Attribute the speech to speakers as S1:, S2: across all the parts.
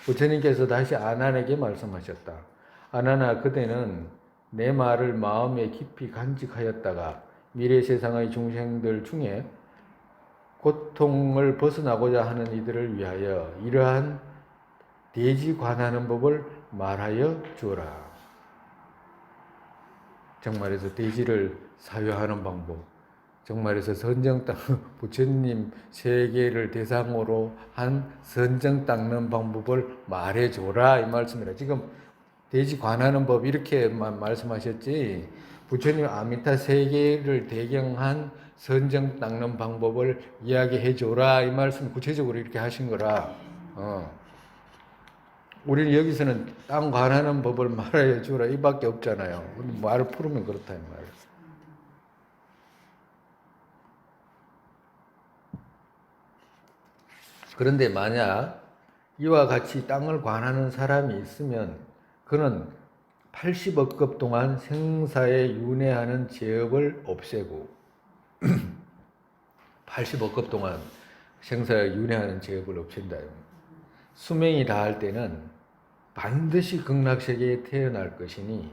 S1: 부처님께서 다시 아난에게 말씀하셨다. 아난아, 그대는 내 말을 마음에 깊이 간직하였다가 미래 세상의 중생들 중에 고통을 벗어나고자 하는 이들을 위하여 이러한 대지 관하는 법을 말하여 주어라. 정말에서 대지를 사유하는 방법, 정말에서 선정 닦는 부처님 세계를 대상으로 한 선정 닦는 방법을 말해줘라 이 말씀이라. 지금 대지 관하는 법 이렇게 말씀하셨지, 부처님 아미타 세계를 배경한 선정 닦는 방법을 이야기해줘라 이 말씀 구체적으로 이렇게 하신 거라. 우리는 여기서는 땅 관하는 법을 말해 주라 이밖에 없잖아요. 말을 풀으면 그렇다 이 말이에요. 그런데 만약 이와 같이 땅을 관하는 사람이 있으면 그는 80억 급 동안 생사에 윤회하는 죄업을 없애고 80억 급 동안 생사에 윤회하는 죄업을 없앤다. 수명이 다할 때는 반드시 극락세계에 태어날 것이니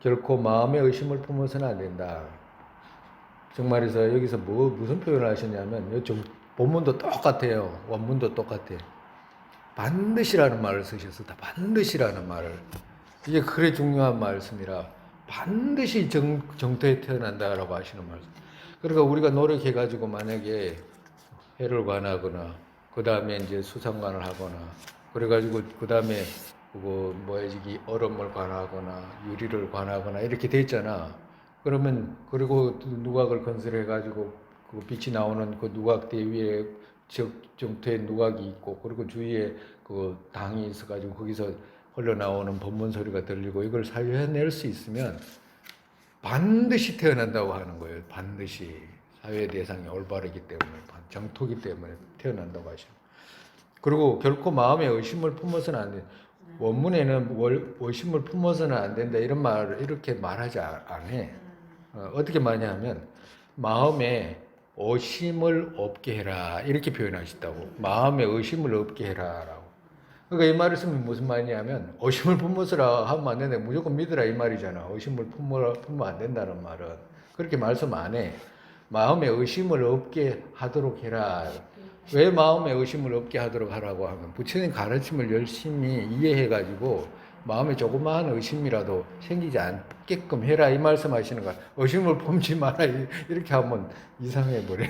S1: 결코 마음의 의심을 품어서는 안 된다. 정말에서 여기서 무슨 표현을 하셨냐면 본문도 똑같아요. 원문도 똑같아요. 반드시라는 말을 쓰셨습니다. 반드시라는 말을. 이게 그래 중요한 말씀이라 반드시 정토에 태어난다라고 하시는 말씀. 그러니까 우리가 노력해가지고 만약에 해를 관하거나 그 다음에 이제 수상관을 하거나 그래가지고 그 다음에 얼음을 관하거나 유리를 관하거나 이렇게 돼 있잖아. 그러면 그리고 누각을 건설해가지고 그 빛이 나오는 그 누각대 위에 정토에 누각이 있고 그리고 주위에 그 당이 있어가지고 거기서 흘러나오는 법문 소리가 들리고 이걸 사유해낼 수 있으면 반드시 태어난다고 하는 거예요. 반드시 사회 대상이 올바르기 때문에 정토기 때문에 태어난다고 하시는. 그리고 결코 마음에 의심을 품어서는 안 돼. 원문에는 의심을 품어서는 안 된다 이런 말을 이렇게 말하지 않해. 어떻게 말하냐면 마음에 의심을 없게 해라 이렇게 표현하셨다고. 마음에 의심을 없게 해라라고. 그러니까 이 말을 쓰면 무슨 말이냐면 의심을 품어서라 하면 안 된다. 무조건 믿으라 이 말이잖아. 의심을 품으면 안 된다는 말은. 그렇게 말씀 안 해. 마음에 의심을 없게 하도록 해라. 왜 마음에 의심을 없게 하도록 하라고 하면 부처님 가르침을 열심히 이해해가지고 마음에 조그마한 의심이라도 생기지 않게끔 해라 이 말씀하시는 거야. 의심을 품지 마라 이렇게 하면 이상해 버려.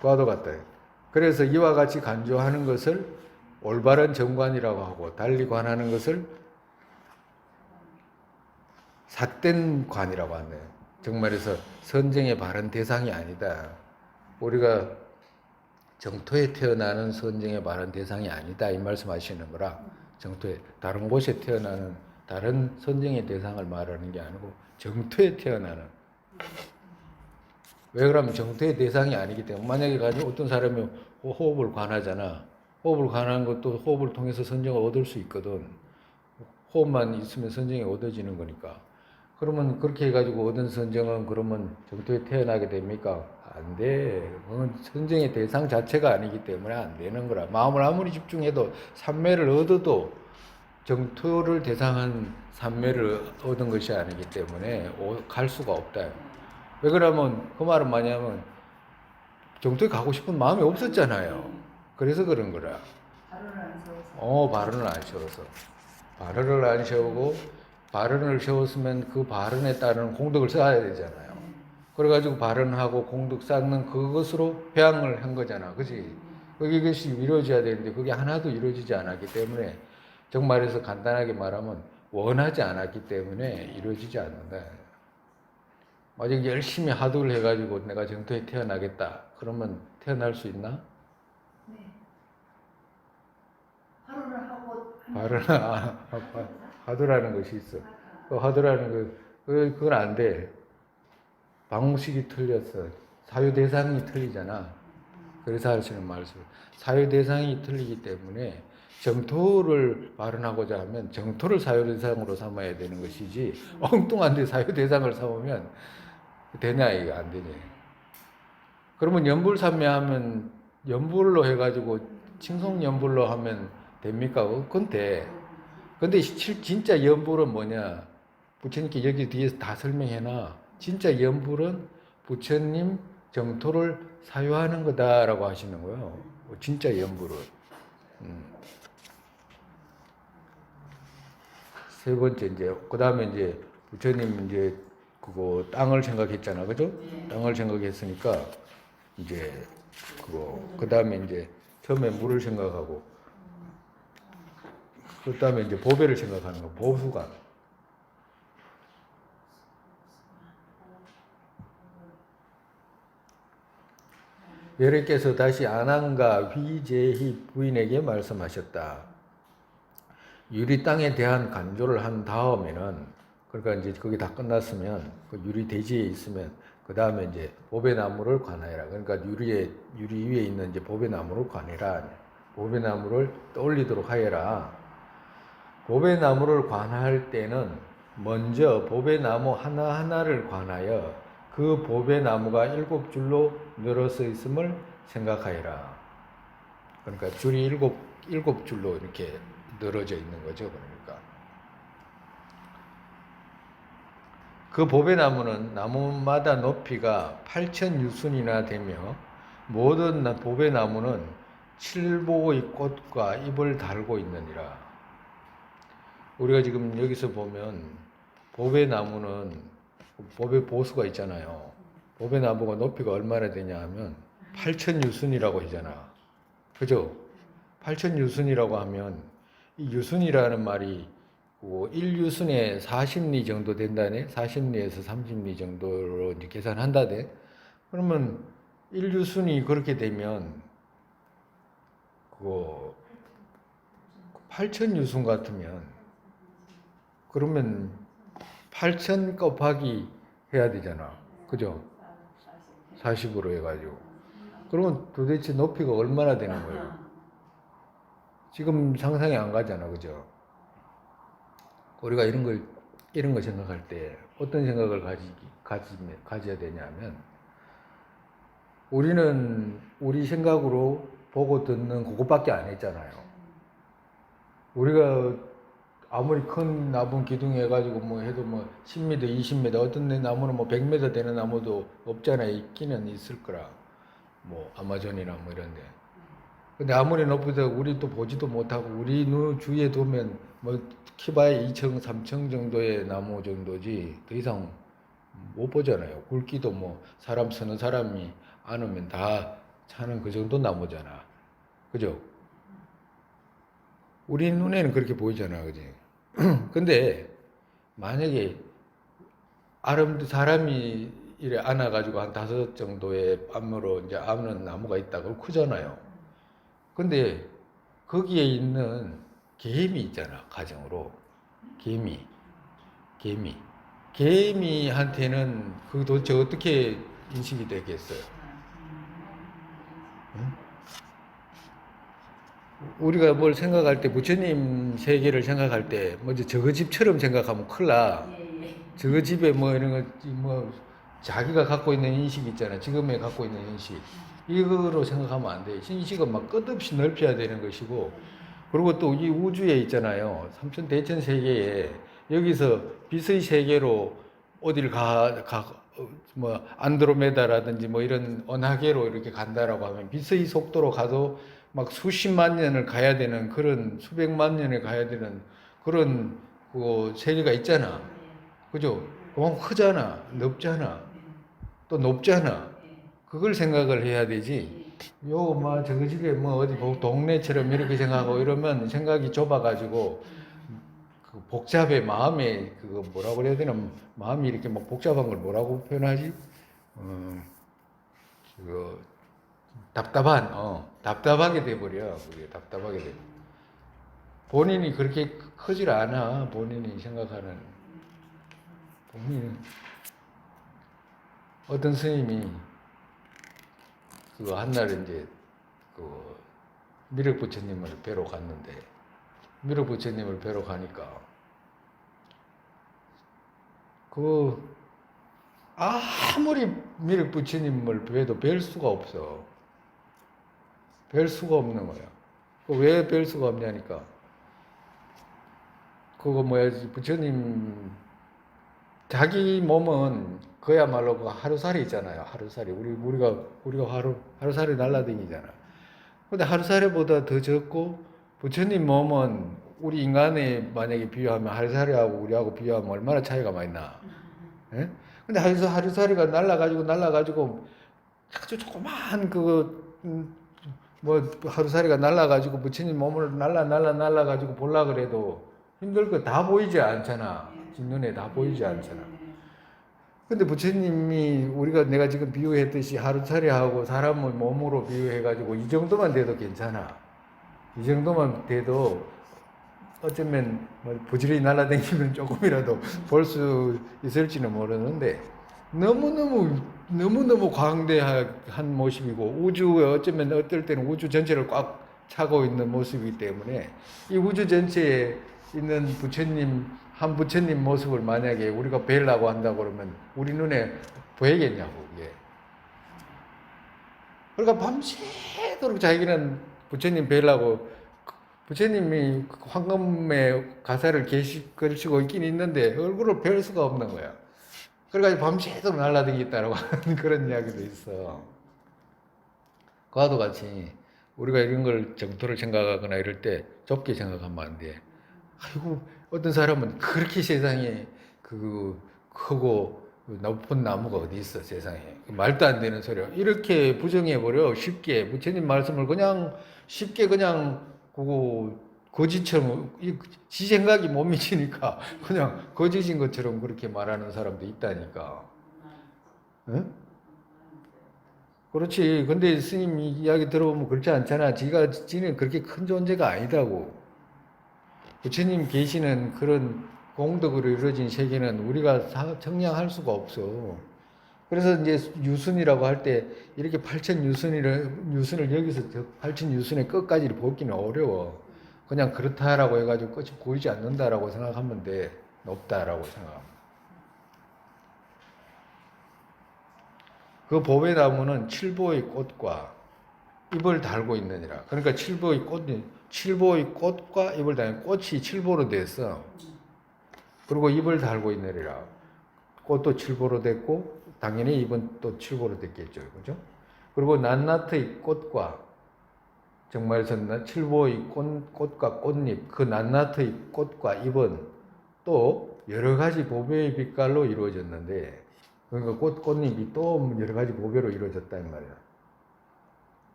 S1: 과도 같다. 그래서 이와 같이 간주하는 것을 올바른 정관이라고 하고 달리 관하는 것을 삿된 관이라고 하네요. 정말에서 선정의 바른 대상이 아니다. 우리가 정토에 태어나는 선정의 바른 대상이 아니다 이 말씀하시는 거라. 정토에 다른 곳에 태어나는 다른 선정의 대상을 말하는 게 아니고 정토에 태어나는. 왜 그러면 정토의 대상이 아니기 때문에. 만약에 가지고 어떤 사람이 호흡을 관하잖아. 호흡을 관하는 것도 호흡을 통해서 선정을 얻을 수 있거든. 호흡만 있으면 선정이 얻어지는 거니까. 그러면 그렇게 해가지고 얻은 선정은 그러면 정토에 태어나게 됩니까? 안 돼. 그건 선정의 대상 자체가 아니기 때문에 안 되는 거라. 마음을 아무리 집중해도 삼매를 얻어도 정토를 대상한 삼매를 얻은 것이 아니기 때문에 갈 수가 없다. 왜 그러면 그 말은 뭐냐면 정토에 가고 싶은 마음이 없었잖아요. 그래서 그런 거라. 발언을 안 세워서. 발언을 안 세우고 발언을 세웠으면 그 발언에 따른 공덕을 쌓아야 되잖아요. 그래가지고 발언하고 공덕 쌓는 그것으로 회양을 한 거잖아. 그지? 이것이 이루어져야 되는데 그게 하나도 이루어지지 않았기 때문에 정말해서 간단하게 말하면 원하지 않았기 때문에 이루어지지 않는다. 만약 열심히 하도를 해가지고 내가 정토에 태어나겠다. 그러면 태어날 수 있나?
S2: 네. 하루를 하고
S1: 화두라는 것이 있어. 그 화두라는 그건 안 돼. 방식이 틀렸어. 사유 대상이 틀리잖아. 그래서 하시는 말씀. 사유 대상이 틀리기 때문에 정토를 발언하고자 하면 정토를 사유 대상으로 삼아야 되는 것이지 엉뚱한데 사유 대상을 삼으면 되냐 이거 안 되냐. 그러면 연불삼매하면 연불로 해가지고 칭송연불로 하면 됩니까? 근데 진짜 연불은 뭐냐? 부처님께 여기 뒤에서 다 설명해놔. 진짜 연불은 부처님 정토를 사유하는 거다라고 하시는 거예요. 진짜 연불은. 세 번째 이제 그 다음에 이제 부처님 이제 그거 땅을 생각했잖아, 그죠? 땅을 생각했으니까 이제 그 다음에 이제 처음에 물을 생각하고 그 다음에 이제 보배를 생각하는 거, 보수관. 여래께서 다시 안왕과 휘제희 부인에게 말씀하셨다. 유리 땅에 대한 간조를 한 다음에는, 그러니까 이제 거기 다 끝났으면 그 유리 대지에 있으면 그 다음에 이제 보배나무를 관하여라. 그러니까 유리 위에 있는 이제 보배나무를 관해라. 보배나무를 떠올리도록 하여라. 보배나무를 관할 때는 먼저 보배나무 하나하나를 관하여 그 보배나무가 7줄로 늘어서 있음을 생각하여라. 그러니까 줄이 일곱 줄로 이렇게 늘어져 있는 거죠. 그러니까 그 보배나무는 나무마다 높이가 8,000유순이나 되며 모든 보배나무는 칠보의 꽃과 잎을 달고 있느니라. 우리가 지금 여기서 보면 보배나무는 보배 보수가 있잖아요. 보배나무가 높이가 얼마나 되냐 하면 8,000유순이라고 하잖아. 그죠? 8,000유순이라고 하면 이 유순이라는 말이 1유순에 40리 정도 된다네. 40리에서 30리 정도로 이제 계산한다네. 그러면 1유순이 그렇게 되면 그거 8,000유순 같으면 그러면 8,000 곱하기 해야 되잖아. 그죠? 40으로 해가지고. 그러면 도대체 높이가 얼마나 되는 거예요? 지금 상상이 안 가잖아. 그죠? 우리가 이런 걸 생각할 때 어떤 생각을 가져야 되냐면, 우리는 우리 생각으로 보고 듣는 그것밖에 안 했잖아요. 우리가 아무리 큰 나무 기둥 해가지고 뭐 해도 뭐 10m, 20m, 어떤 나무는 뭐 100m 되는 나무도 없잖아요. 있기는 있을 거라. 뭐 아마존이나 뭐 이런데. 근데 아무리 높여도 우리 또 보지도 못하고 우리 눈 주위에 두면 뭐 키봐야 2층, 3층 정도의 나무 정도지 더 이상 못 보잖아요. 굵기도 뭐 사람 서너 사람이 안으면 다 차는 그 정도 나무잖아. 그죠? 우리 눈에는 그렇게 보이잖아. 그지? 근데 만약에 사람이 이래 안아가지고 한 5 정도의 암으로 이제 안는 나무가 있다. 그럼 크잖아요. 근데 거기에 있는 개미 있잖아. 가정으로. 개미한테는 그 도대체 어떻게 인식이 되겠어요? 응? 우리가 뭘 생각할 때, 부처님 세계를 생각할 때, 먼저 저거 집처럼 생각하면 큰일 나. 저거 집에 뭐 이런 거, 뭐, 자기가 갖고 있는 인식 있잖아. 지금에 갖고 있는 인식. 이거로 생각하면 안 돼. 인식은 막 끝없이 넓혀야 되는 것이고, 그리고 또 이 우주에 있잖아요. 삼천대천 세계에, 여기서 빛의 세계로 어딜 뭐, 안드로메다라든지 뭐 이런 은하계로 이렇게 간다라고 하면 빛의 속도로 가도 막 수십만 년을 가야 되는 그런 수백만 년을 가야 되는 그런 그 세계가 있잖아. 그죠? 너무 크잖아. 넓잖아. 또 높잖아. 그걸 생각을 해야 되지. 저거 집에 뭐 어디 동네처럼 이렇게 생각하고 이러면 생각이 좁아가지고 그 복잡해. 마음에 그거 뭐라고 그래야 되나? 마음이 이렇게 막 복잡한 걸 뭐라고 표현하지? 그거 답답하게 돼버려. 그게 답답하게 돼. 본인이 그렇게 크질 않아. 본인이 생각하는. 어떤 스님이 그 한날 이제 그 미륵 부처님을 뵈러 갔는데, 미륵 부처님을 뵈러 가니까 그 아무리 미륵 부처님을 뵈도 뵐 수가 없어. 뵐 수가 없는 거야. 왜 뵐 수가 없냐니까. 그거 뭐야, 부처님 자기 몸은 그야말로 그 하루살이 있잖아요. 하루살이. 우리가 하루살이 날라다니잖아. 근데 하루살이보다 더 적고, 부처님 몸은 우리 인간에 만약에 비유하면 하루살이하고 우리하고 비유하면 얼마나 차이가 많이 나. 예? 근데 하루살이가 날라가지고 아주 조그만 뭐 하루살이가 날라가지고 부처님 몸을 날라가지고 보려 그래도 힘들 거 다 보이지 않잖아. 눈에 다 보이지 않잖아. 근데 부처님이 내가 지금 비유했듯이 하루살이하고 사람을 몸으로 비유해가지고 이 정도만 돼도 괜찮아. 이 정도만 돼도 어쩌면 뭐 부지런히 날아다니면 조금이라도 볼 수 있을지는 모르는데 너무너무 광대한 모습이고 우주에 어쩌면 어떨 때는 우주 전체를 꽉 차고 있는 모습이기 때문에 이 우주 전체에 있는 한 부처님 모습을 만약에 우리가 뵈려고 한다고 그러면 우리 눈에 보이겠냐고 이게. 그러니까 밤새도록 자기는 부처님 뵈려고 부처님이 황금의 가사를 걸치고 있긴 있는데 얼굴을 뵐 수가 없는 거야. 그래가지고 밤새도록 날아다니겠다라고 하는 그런 이야기도 있어. 그와도 같이 우리가 이런 걸 정토를 생각하거나 이럴 때 좁게 생각하면 안 돼. 아이고 어떤 사람은 그렇게 세상에 크고 높은 나무가 어디 있어 세상에. 말도 안 되는 소리야. 이렇게 부정해버려 쉽게. 부처님 말씀을 그냥 쉽게 그냥 거짓처럼 지 생각이 못 미치니까 그냥 거짓인 것처럼 그렇게 말하는 사람도 있다니까. 응? 그렇지. 근데 스님 이야기 들어보면 그렇지 않잖아. 지는 그렇게 큰 존재가 아니다고. 부처님 계시는 그런 공덕으로 이루어진 세계는 우리가 청량할 수가 없어. 그래서 이제 유순이라고 할 때 이렇게 8천 유순을 여기서 8천 유순의 끝까지 보기는 어려워. 그냥 그렇다라고 해가지고 끝이 보이지 않는다라고 생각하면 돼. 높다라고 생각하면. 그 보배나무는 칠보의 꽃과 잎을 달고 있느니라. 그러니까 칠보의 꽃과 잎을 달고 꽃이 칠보로 됐어. 그리고 잎을 달고 있느니라. 꽃도 칠보로 됐고 당연히 잎은 또 칠보로 됐겠죠. 그죠? 그리고 낱낱의 꽃과 정말 칠보의 꽃과 꽃잎 그 낱낱의 꽃과 잎은 또 여러 가지 보배의 빛깔로 이루어졌는데 그러니까 꽃잎이 또 여러 가지 보배로 이루어졌단 말이야.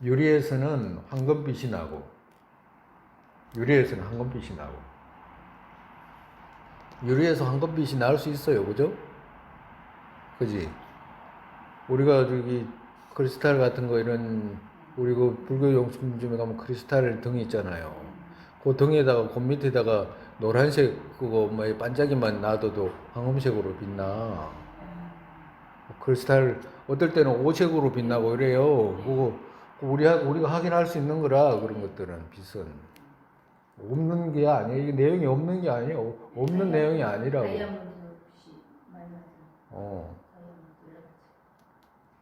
S1: 유리에서는 황금빛이 나고 유리에서 황금빛이 날 수 있어요. 그죠? 그지? 우리가 저기 크리스탈 같은 거 이런 우리 그 불교 용품점에 가면 크리스탈 등이 있잖아요. 그 등에다가 그 밑에다가 노란색 그거 뭐 반짝이만 놔둬도 황금색으로 빛나. 크리스탈 어떨 때는 오색으로 빛나고 이래요. 그거 우리가 확인할 수 있는 거라 그런 것들은 빛은 없는 게 아니에요. 이게 내용이 없는 게 아니에요. 없는 내용이 아니라고.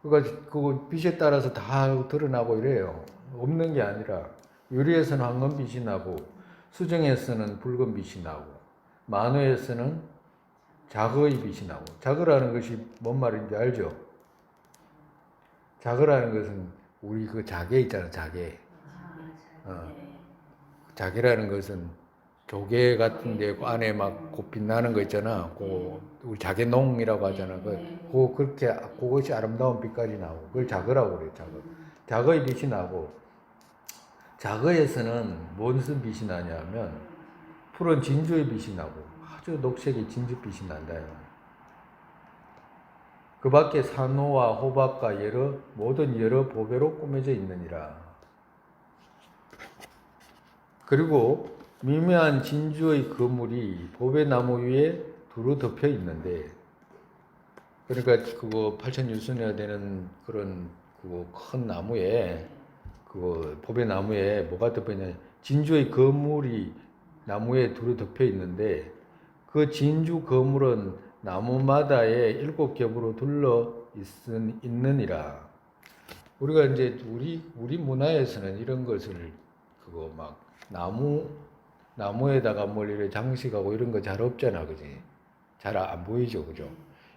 S1: 그러니까 그거 빛에 따라서 다 드러나고 이래요. 없는 게 아니라 유리에서는 황금빛이 나고 수정에서는 붉은빛이 나고 만호에서는 자거의 빛이 나고 자거라는 것이 뭔 말인지 알죠? 자거라는 것은 우리 그 자개 있잖아 자개. 자개라는 것은 조개 같은데 그 안에 막 빛나는 거 있잖아. 우리 자개농이라고 하잖아. 그것이 아름다운 빛깔이 나고 그걸 자거라고 그래요. 자거의 빛이 나고 자거에서는 무슨 빛이 나냐면 푸른 진주의 빛이 나고 아주 녹색의 진주빛이 난다. 그 밖에 산호와 호박과 모든 여러 보배로 꾸며져 있느니라. 그리고 미묘한 진주의 그물이 보배나무 위에 두루 덮여 있는데, 그러니까 그거 8,000유순이나 되는 그런 그거 큰 나무에, 그거 보배나무에 뭐가 덮여 있냐? 진주의 그물이 나무에 두루 덮여 있는데, 그 진주 그물은 나무마다에 7겹으로 둘러 있느니라. 우리가 이제 우리 문화에서는 이런 것을 그거 막 나무에다가 뭘 이렇게 장식하고 이런 거 잘 없잖아, 그지? 잘 안 보이죠, 그죠?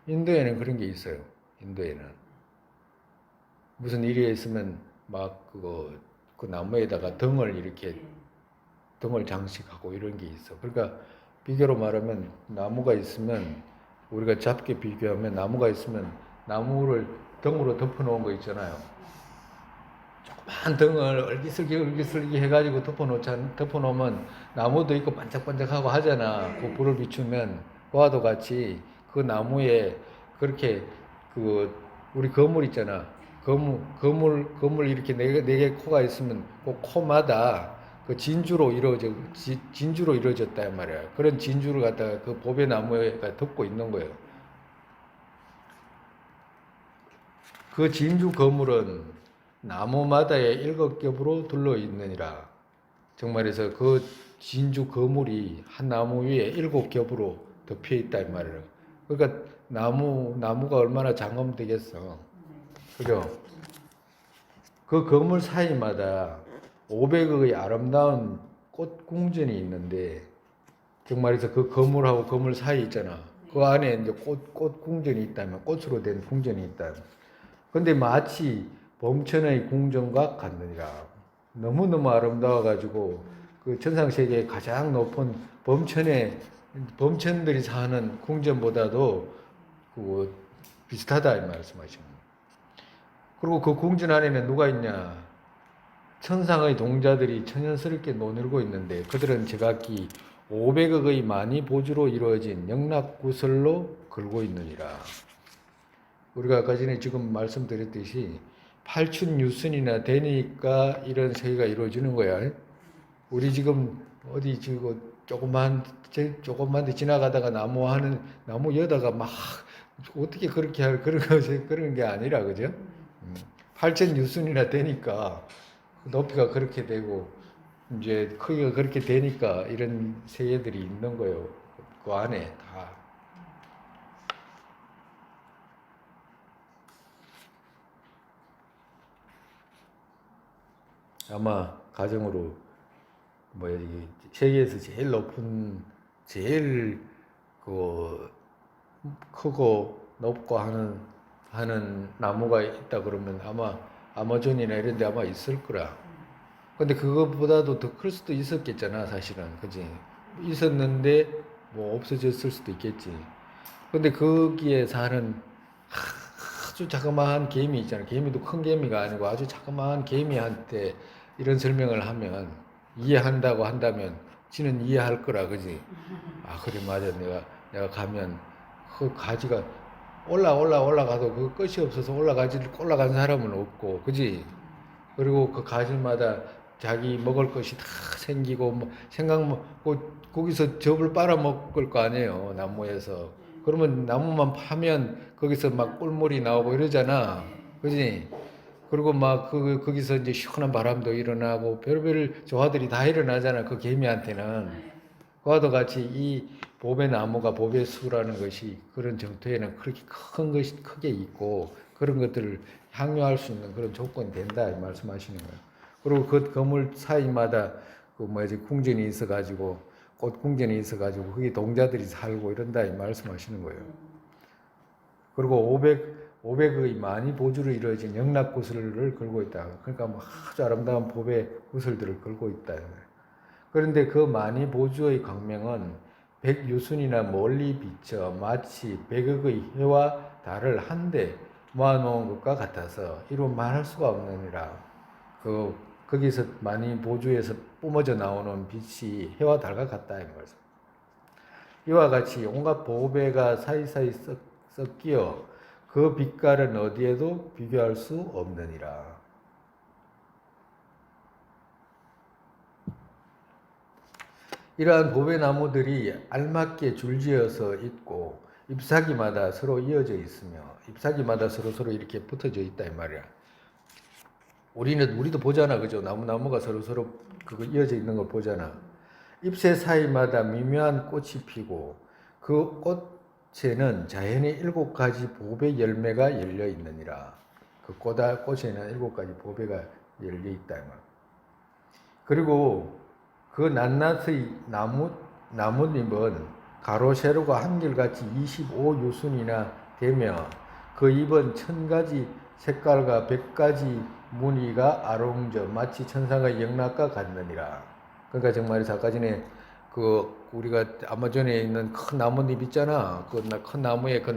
S1: 인도에는 그런 게 있어요. 인도에는 무슨 일이 있으면 막 그 나무에다가 등을 장식하고 이런 게 있어. 그러니까 비교로 말하면 나무가 있으면 우리가 작게 비교하면 나무가 있으면 나무를 등으로 덮어놓은 거 있잖아요. 조그만 등을 얼기설기 해가지고 덮어놓으면 나무도 있고 반짝반짝하고 하잖아. 그 불을 비추면 그와도 같이 그 나무에 그렇게 그 우리 거물 있잖아. 거물 이렇게 네 개 코가 있으면 그 코마다 그 진주로 이루어졌다 말이야. 그런 진주를 갖다가 그 보배 나무에 덮고 있는 거예요. 그 진주 거물은 나무마다에 7겹으로 둘러 있느니라. 정말해서 그 진주 거물이 한 나무 위에 7겹으로 덮여 있다 이 말이에요. 그러니까 나무가 얼마나 장엄되겠어. 그죠? 그 거물 사이마다 500억의 아름다운 꽃 궁전이 있는데 정말해서 그 거물하고 거물 사이 있잖아. 그 안에 이제 꽃 궁전이 있다면 꽃으로 된 궁전이 있다. 근데 마치 범천의 궁전과 같느니라. 너무너무 아름다워가지고 그 천상세계의 가장 높은 범천들이 사는 궁전보다도 그 비슷하다 이 말씀하시는 거예요. 그리고 그 궁전 안에는 누가 있냐? 천상의 동자들이 천연스럽게 노늘고 있는데 그들은 제각기 500억의 많이 보주로 이루어진 영락구슬로 걸고 있느니라. 우리가 아까 전에 지금 말씀드렸듯이 팔춘유순이나 되니까 이런 세계가 이루어지는 거야. 우리 지금 어디 지금 조금만 데 지나가다가 나무 여다가 막 어떻게 그렇게 할 그런 게 아니라 그죠? 팔천유순이나 되니까 높이가 그렇게 되고 이제 크기가 그렇게 되니까 이런 세계들이 있는 거예요. 그 안에 다. 아마 가정으로 뭐 이 세계에서 제일 높은 제일 그 크고 높고 하는 나무가 있다 그러면 아마 아마존이나 이런 데 아마 있을 거라. 근데 그것보다도 더 클 수도 있었겠잖아, 사실은. 그지? 있었는데 뭐 없어졌을 수도 있겠지. 근데 거기에 사는 아주 자그마한 개미 있잖아. 개미도 큰 개미가 아니고 아주 자그마한 개미한테 이런 설명을 하면 이해한다고 한다면 지는 이해할 거라, 그지? 아, 그래, 맞아. 내가 가면 그 가지가 올라가도 그 끝이 없어서 올라간 사람은 없고, 그지? 그리고 그 가지마다 자기 먹을 것이 다 생기고, 뭐 거기서 접을 빨아먹을 거 아니에요, 나무에서. 그러면 나무만 파면 거기서 막 꿀물이 나오고 이러잖아. 그지? 그리고 막 거기서 이제 시원한 바람도 일어나고 별별 조화들이 다 일어나잖아. 그 개미한테는. 그와도 같이 이 보배나무가 보배수라는 것이 그런 정토에는 그렇게 큰 것이 크게 있고 그런 것들을 향유할 수 있는 그런 조건이 된다 이 말씀하시는 거예요. 그리고 그 건물 사이마다 그 뭐지 궁전이 있어가지고 꽃 궁전이 있어가지고 거기 동자들이 살고 이런다 이 말씀하시는 거예요. 그리고 500의 많이 보주로 이루어진 영락구슬을 걸고 있다. 그러니까 뭐 아주 아름다운 보배 구슬들을 걸고 있다. 그런데 그 많이 보주의 광명은 백유순이나 멀리 비쳐 마치 100억의 해와 달을 한데 모아놓은 것과 같아서 이루 말할 수가 없느니라. 거기서 많이 보주에서 뿜어져 나오는 빛이 해와 달과 같다 이 말씀. 이와 같이 온갖 보배가 사이사이 섞여 그 빛깔은 어디에도 비교할 수 없느니라. 이러한 보배나무들이 알맞게 줄지어서 있고 잎사귀마다 서로 이어져 있으며 잎사귀마다 서로 이렇게 붙어져 있다 이 말이야. 우리도 보잖아, 그죠? 나무가 서로 그거 이어져 있는 걸 보잖아. 잎새 사이마다 미묘한 꽃이 피고 그 꽃에는 자연의 7가지 보배 열매가 열려 있느니라. 그 꽃에는 7가지 보배가 열려 있다 이 말. 그리고 그 낱낱의 나뭇잎은 가로 세로가 한결같이 25유순이나 되며 그 잎은 1000가지 색깔과 100가지 무늬가 아롱져 마치 천사가 영락과 같느니라. 그러니까 정말이서 아까 전에 그 우리가 아마존에 있는 큰 나뭇잎 있잖아. 그 큰 나무에 그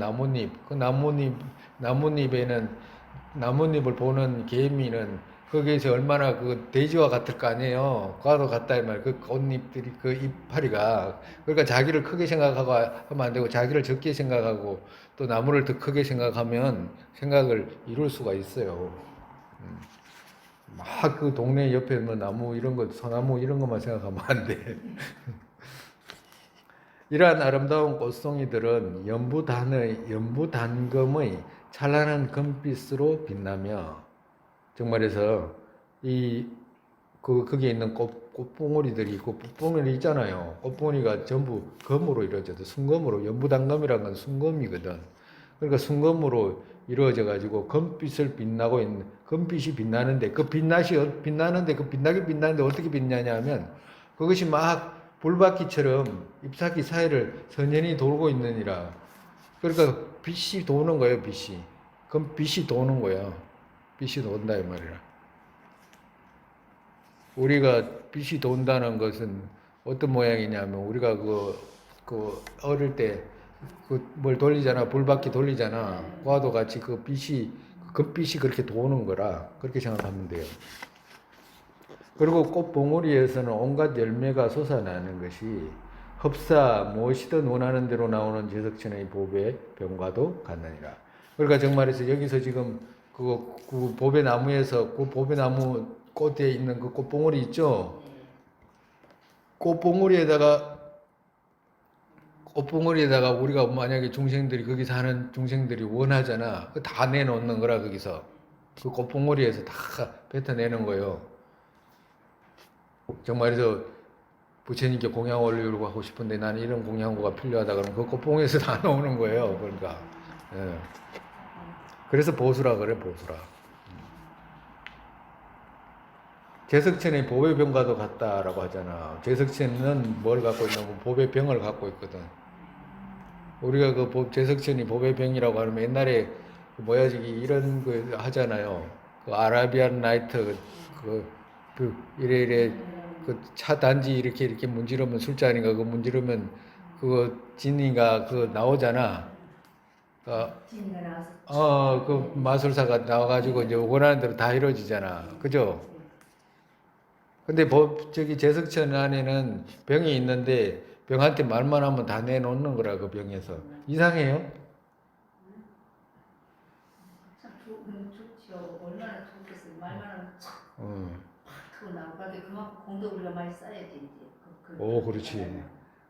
S1: 나뭇잎에는 나뭇잎을 보는 개미는 거기에서 얼마나 그 돼지와 같을 거 아니에요. 과도 같다 이 말. 그 꽃잎들이 그 이파리가 그러니까 자기를 크게 생각하고 하면 안 되고 자기를 적게 생각하고 또 나무를 더 크게 생각하면 생각을 이룰 수가 있어요. 막 그 동네 옆에 뭐 나무 이런 거 소나무 이런 것만 생각하면 안 돼. 이러한 아름다운 꽃송이들은 연부단금의 찬란한 금빛으로 빛나며 정말해서 거기에 있는 꽃봉오리들이 있고 꽃봉오리 있잖아요. 꽃봉오리가 전부 금으로 이루어져서 순금으로 연부단금이라는 건 순금이거든. 그러니까 순금으로 이루어져 가지고 금빛을 빛나고 있는 금빛이 빛나는데 그 빛나는데 그 빛나게 빛나는데 어떻게 빛나냐면 그것이 막 불바퀴처럼 잎사귀 사이를 선연히 돌고 있느니라. 그러니까 빛이 도는 거예요, 빛이. 그럼 빛이 도는 거야. 빛이 돈다 이 말이라. 우리가 빛이 돈다는 것은 어떤 모양이냐면 우리가 그 어릴 때 그 뭘 돌리잖아, 불바퀴 돌리잖아. 그와도 같이 그 빛이 그렇게 도는 거라 그렇게 생각하면 돼요. 그리고 꽃봉오리에서는 온갖 열매가 솟아나는 것이 흡사 무엇이든 원하는 대로 나오는 제석천의 보배 병과도 같느니라. 그러니까 정말에서 여기서 지금 그 보배나무에서 그 보배나무 꽃에 있는 그 꽃봉오리 있죠? 꽃봉오리에다가 우리가 만약에 중생들이 거기 사는 중생들이 원하잖아. 그 다 내놓는 거라 거기서 그 꽃봉오리에서 다 뱉어내는 거예요. 정말에서 부처님께 공양 올리려고 하고 싶은데 나는 이런 공양고가 필요하다 그러면 그 꽃봉에서 다 나오는 거예요. 그러니까 예. 그래서 보수라 그래 보수라. 제석천의 보배병과도 같다라고 하잖아. 제석천은 뭘 갖고 있냐면 보배병을 갖고 있거든. 우리가 그 제석천이 보배병이라고 하면 옛날에 그 뭐야 저기 이런 거 하잖아요. 그 아라비안 나이트 이래 그 차 단지 이렇게 문지르면 술잔인가 그 문지르면 그거 진이가 그 나오잖아. 그 마술사가 나와가지고 이제 원하는 대로 다 이루어지잖아. 그죠? 근데 저기 제석천 안에는 병이 있는데 병한테 말만 하면 다 내놓는 거라 그 병에서. 이상해요?
S2: 참 좋죠. 얼마나 좋겠어요. 말만 하면 촥 하고 나오는데 그만큼 공덕 우리가 많이 쌓아야지 이제.
S1: 오, 그렇지.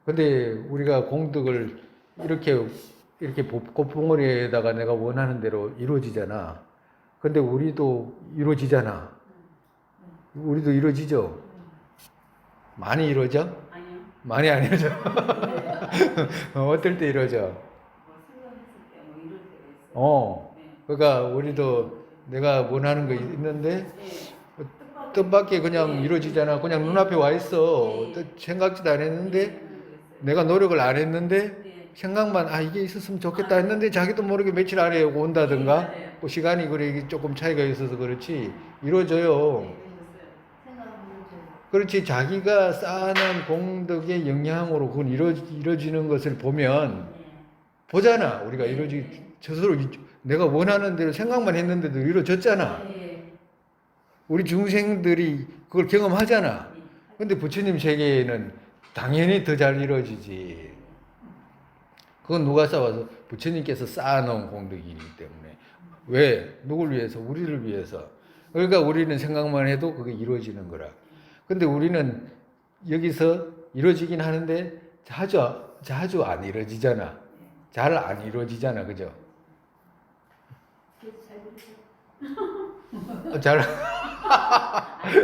S1: 근데 우리가 공덕을 이렇게 꽃봉오리에다가 내가 원하는 대로 이루어지잖아. 근데 우리도 이루어지잖아. 우리도 이루어지죠? 많이 이루어져?
S2: 아니요.
S1: 많이 안 이루어져? 어떨 때 이루어져?
S2: 뭐 생각했을 때 뭐 이럴 때가 있어요.
S1: 그러니까 우리도 내가 원하는 거 있는데 뜻밖의 그냥 이루어지잖아. 그냥 눈앞에 와 있어. 생각지도 안 했는데 내가 노력을 안 했는데 생각만 이게 있었으면 좋겠다 했는데 자기도 모르게 며칠 안에 온다든가 그 시간이 그래 조금 차이가 있어서 그렇지 이루어져요. 그렇지 자기가 쌓아놓은 공덕의 영향으로 그건 이루어지는 것을 보면 보잖아. 우리가 스스로 내가 원하는 대로 생각만 했는데도 이루어졌잖아. 우리 중생들이 그걸 경험하잖아. 근데 부처님 세계에는 당연히 더 잘 이루어지지. 그건 누가 쌓아서 부처님께서 쌓아놓은 공덕이기 때문에. 왜? 누굴 위해서? 우리를 위해서. 그러니까 우리는 생각만 해도 그게 이루어지는 거라. 근데 우리는 여기서 이루어지긴 하는데 자주 안 이루어지잖아. 잘 안 이루어지잖아. 그죠? 잘.
S2: 아니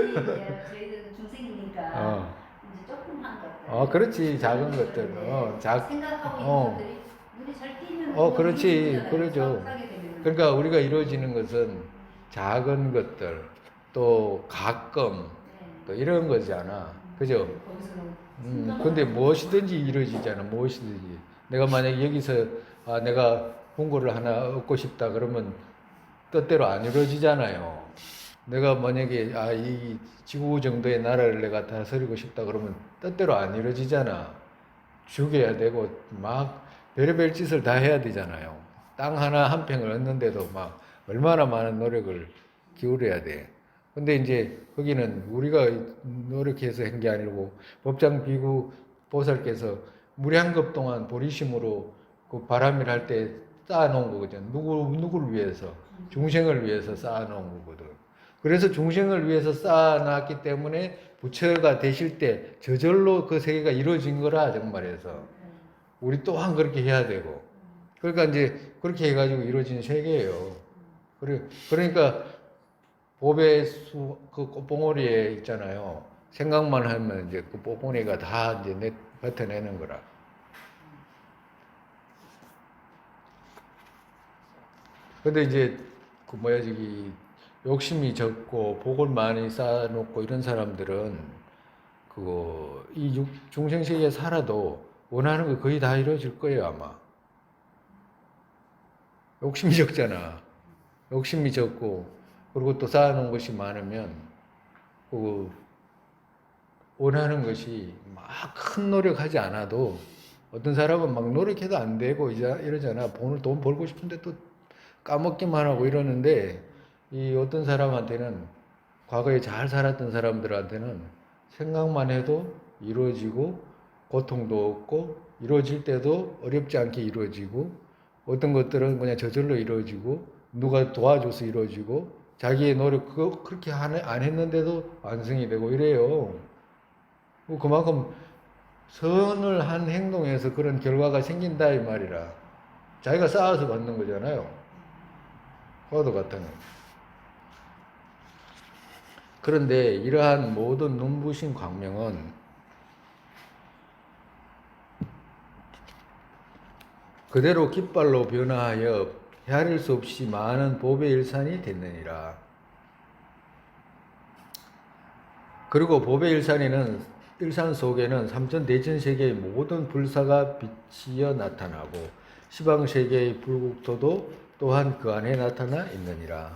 S2: 저희들은 중생이니까 이제 조금 한 것들.
S1: 그렇지. 작은 것들.
S2: 생각하고 있는 것들이 눈이 잘 띄면
S1: 그렇지. 그러죠. 그러니까 우리가 이루어지는 것은 작은 것들, 또 가끔,
S2: 네.
S1: 또 이런 거잖아. 그죠?
S2: 거기서는
S1: 근데 무엇이든지 이루어지잖아. 무엇이든지. 내가 만약에 여기서 내가 홍보를 하나 얻고 싶다 그러면 뜻대로 안 이루어지잖아요. 내가 만약에 이 지구 정도의 나라를 내가 다스리고 싶다 그러면 뜻대로 안 이루어지잖아. 죽여야 되고 막 별의별 짓을 다 해야 되잖아요. 땅 하나 한 평을 얻는데도 막 얼마나 많은 노력을 기울여야 돼. 근데 이제 거기는 우리가 노력해서 한 게 아니고 법장 비구 보살께서 무량겁 동안 보리심으로 그 바람일 할 때 쌓아놓은 거거든. 누구를 위해서? 중생을 위해서 쌓아놓은 거거든. 그래서 중생을 위해서 쌓아놨기 때문에 부처가 되실 때 저절로 그 세계가 이루어진 거라 정말해서 우리 또한 그렇게 해야 되고 그러니까 이제 그렇게 해가지고 이루어진 세계예요. 그러니까 보배수 그 꽃봉오리에 있잖아요. 생각만 하면 이제 그 꽃봉오리가 다 이제 뱉어내는 거라. 근데 이제 그 뭐야 저기 욕심이 적고 복을 많이 쌓아놓고 이런 사람들은 그거 이 중생 세계에 살아도 원하는 거 거의 다 이루어질 거예요 아마. 욕심이 적잖아. 욕심이 적고 그리고 또 쌓아놓은 것이 많으면 그 원하는 것이 막 큰 노력하지 않아도 어떤 사람은 막 노력해도 안 되고 이러잖아. 돈 벌고 싶은데 또 까먹기만 하고 이러는데 이 어떤 사람한테는 과거에 잘 살았던 사람들한테는 생각만 해도 이루어지고 고통도 없고 이루어질 때도 어렵지 않게 이루어지고 어떤 것들은 그냥 저절로 이루어지고 누가 도와줘서 이루어지고 자기의 노력 그렇게 안 했는데도 완성이 되고 이래요. 그만큼 선을 한 행동에서 그런 결과가 생긴다 이 말이라. 자기가 쌓아서 받는 거잖아요. 화도 같은 거. 그런데 이러한 모든 눈부신 광명은 그대로 깃발로 변화하여 헤아릴 수 없이 많은 법의 일산이 됐느니라. 그리고 법의 일산 속에는 삼천대천세계의 모든 불사가 비치어 나타나고 시방세계의 불국토도 또한 그 안에 나타나 있느니라.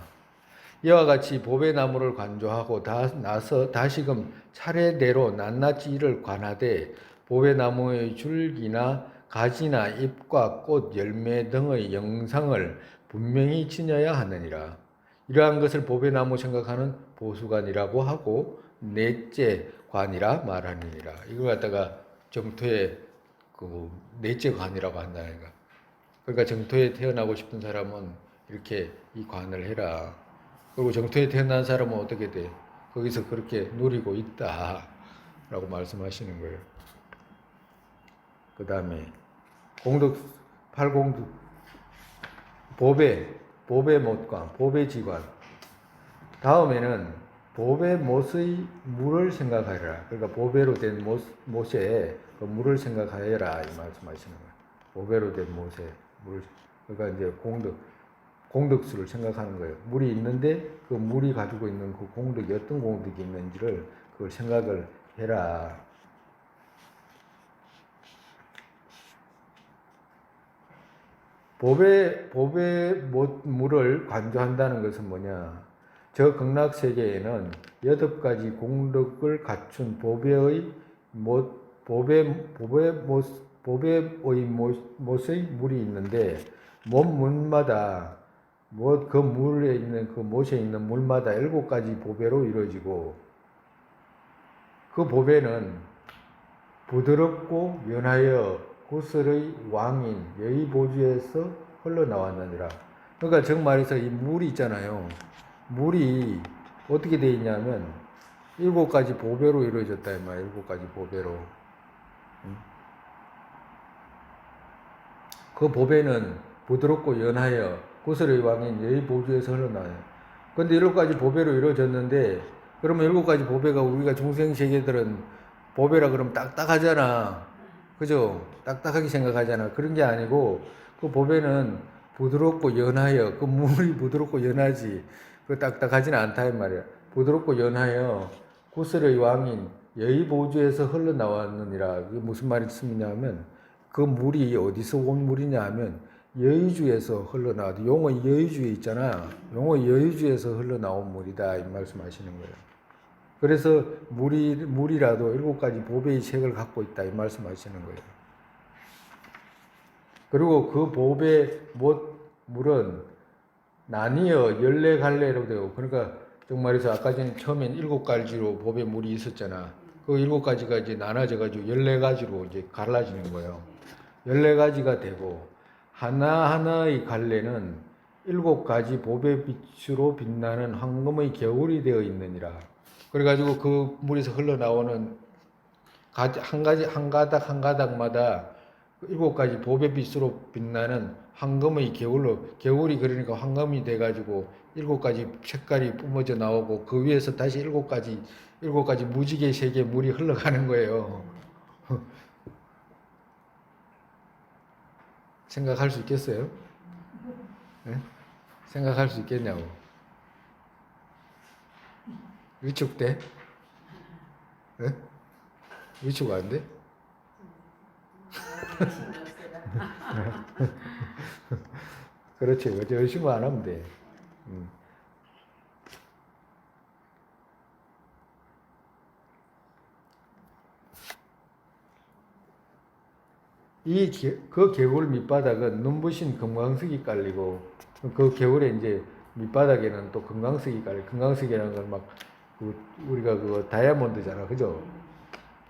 S1: 이와 같이 법의 나무를 관조하고 나서 다시금 차례대로 낱낱이 이를 관하되 법의 나무의 줄기나 가지나 잎과 꽃, 열매 등의 영상을 분명히 지녀야 하느니라. 이러한 것을 법의 나무 생각하는 보수관이라고 하고 넷째 관이라 말하느니라. 이걸 갖다가 정토의 그 넷째 관이라고 한다니까. 그러니까 정토에 태어나고 싶은 사람은 이렇게 이 관을 해라. 그리고 정토에 태어난 사람은 어떻게 돼? 거기서 그렇게 누리고 있다. 라고 말씀하시는 거예요. 그 다음에 팔공덕, 법의 못관, 법의 지관. 다음에는 법의 못의 물을 생각하여라. 그러니까 보배로 된 못에 그 물을 생각하여라. 이 말씀하시는 거예요. 보배로 된 못에 물. 그러니까 이제 공덕수를 생각하는 거예요. 물이 있는데 그 물이 가지고 있는 그 공덕이 어떤 공덕이 있는지를 그걸 생각을 해라. 법의 물을 관조한다는 것은 뭐냐? 저 극락세계에는 8가지 공덕을 갖춘 법의 못의 물이 있는데 몸문마다 그 물에 있는 그 못에 있는 물마다 7가지 보배로 이루어지고 그 보배는 부드럽고 연하여 구슬의 왕인 여의보주에서 흘러나왔느니라. 그러니까 정말해서 이 물이 있잖아요. 물이 어떻게 되어 있냐면 7가지 보배로 이루어졌다 이 말이야. 7가지 보배로. 그 보배는 부드럽고 연하여 구슬의 왕인 여의보주에서 흘러나와요. 근데 7가지 보배로 이루어졌는데 그러면 7가지 보배가 우리가 중생세계들은 보배라 그러면 딱딱하잖아. 그죠? 딱딱하게 생각하잖아. 그런 게 아니고 그 보배는 부드럽고 연하여 그 물이 부드럽고 연하지. 그 딱딱하지는 않다 이 말이야. 부드럽고 연하여 구슬의 왕인 여의보주에서 흘러나왔느니라. 그게 무슨 말씀이냐면 그 물이 어디서 온 물이냐 하면 여의주에서 흘러나와도 용어 여의주에 있잖아. 용어 여의주에서 흘러나온 물이다 이 말씀하시는 거예요. 그래서 물이라도 7가지 보배의 색을 갖고 있다 이 말씀하시는 거예요. 그리고 그 보배 물은 나뉘어 14갈래로 되고, 그러니까 정말해서 아까 전에 처음엔 7가지로 보배 물이 있었잖아. 그 7가지가 이제 나눠져가지고 14가지로 이제 갈라지는 거예요. 14가지가 되고, 하나하나의 갈래는 7가지 보배 빛으로 빛나는 황금의 겨울이 되어 있느니라. 그래가지고 그 물에서 흘러나오는 한 가닥마다 7가지 보배빛으로 빛나는 황금의 겨울이 그러니까 황금이 돼가지고 7가지 색깔이 뿜어져 나오고 그 위에서 다시 7가지 무지개 색의 물이 흘러가는 거예요. 생각할 수 있겠어요? 네? 생각할 수 있겠냐고. 위축돼? 네? 위축 안 돼? 그렇지. 열심히 안 하면 돼. 그 개울 밑바닥은 눈부신 금강석이 깔리고, 그 개울에 이제 밑바닥에는 또 금강석이 깔려. 금강석이라는 건 막, 우리가 그거 다이아몬드잖아. 그죠?